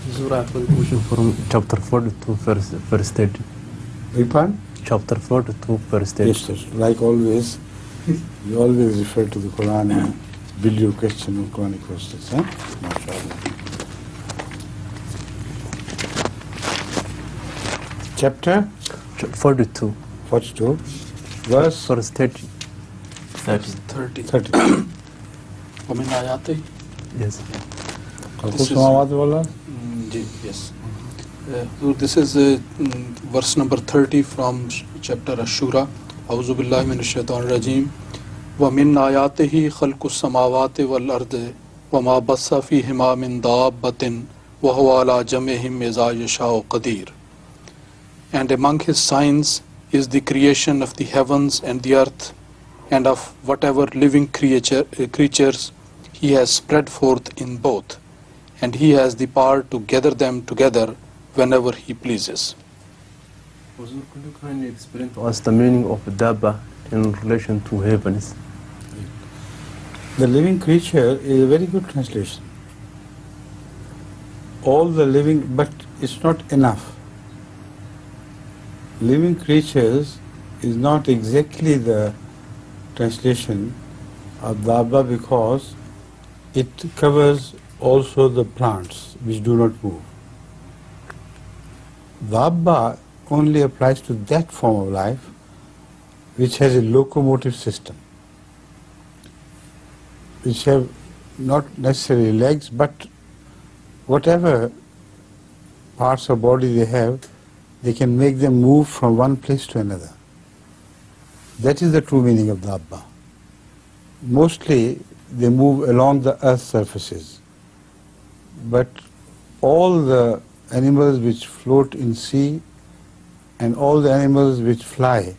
From chapter 42, verse 30. Pardon? Chapter 42, verse 30. Yes, sir. Like always, you always refer to the Quran and build your question on Quranic verses. Huh? MashaAllah. Chapter? 42. 42. Verse 30. 30. ومن آیاته. Yes. Yes. So this is verse number 30 from chapter Ashura. أعوذ بالله من الشيطان الرجيم. ومن آياته خلق السماوات والأرض وما بث فيهما من دابة وهو على جمعهم إذا يشاء قدير. And among his signs is the creation of the heavens and the earth, and of whatever living creatures he has spread forth in both, and he has the power to gather them together whenever he pleases. Could you kindly explain to us the meaning of daabbah in relation to heavens? The living creature is a very good translation. All the living, but it's not enough. Living creatures is not exactly the translation of daabbah because it covers also the plants which do not move. Daabbah only applies to that form of life which has a locomotive system, which have not necessarily legs, but whatever parts of body they have, they can make them move from one place to another. That is the true meaning of daabbah. Mostly they move along the earth's surfaces, but all the animals which float in sea and all the animals which fly,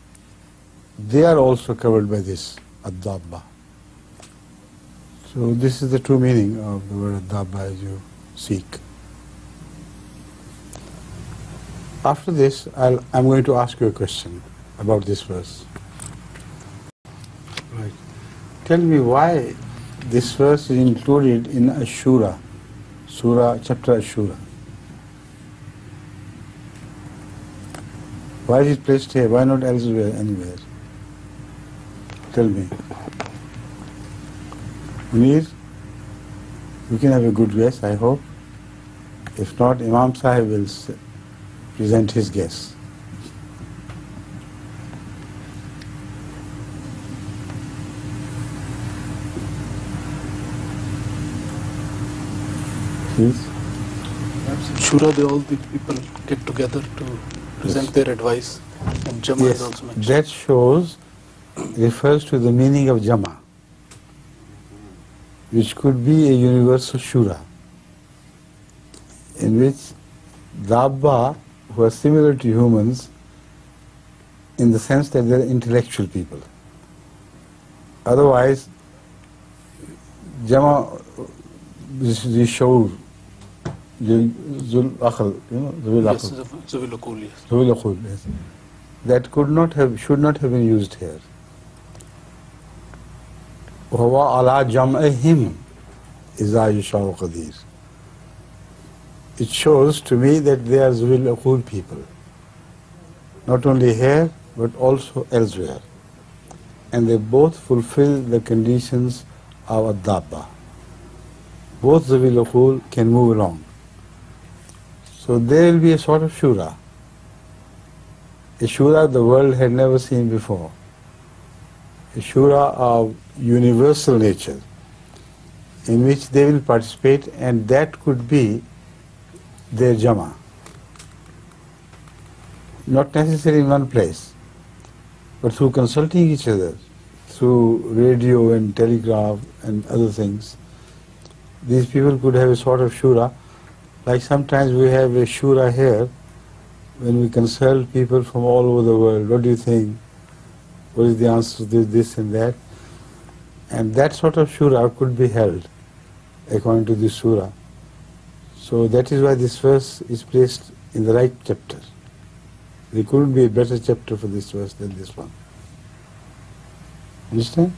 they are also covered by this daabbah. So this is the true meaning of the word daabbah as you seek. After this, I'm going to ask you a question about this verse. Right. Tell me why this verse is included in Ashura, Surah, chapter Ashura. Why is it placed here? Why not elsewhere, anywhere? Tell me. Munir, you can have a good guess, I hope. If not, Imam Sahib will present his guess. Please. Shura, all the people get together to present their advice, and Jama is also mentioned. That shows, refers to the meaning of Jama, which could be a universal shura, in which daabbah, who are similar to humans in the sense that they are intellectual people. Otherwise, Jama, this is the shaur, Zul Aql, Zul Aql, yes. That could not have, should not have been used here. وَهُوَ عَلَى جَمْعِهِمْ إِذَا يَشَاءُ قَدِيرٌ. It shows to me that they are Zul Aql people, not only here but also elsewhere, and they both fulfill the conditions of daabbah. Both Zul Aql can move along. So there will be a sort of shura, a shura the world had never seen before, a shura of universal nature in which they will participate, and that could be their Jama. Not necessarily in one place, but through consulting each other, through radio and telegraph and other things, these people could have a sort of shura. Like sometimes we have a shura here when we consult people from all over the world. What do you think? What is the answer to this and that? And that sort of shura could be held according to this surah. So that is why this verse is placed in the right chapter. There couldn't be a better chapter for this verse than this one. Understand?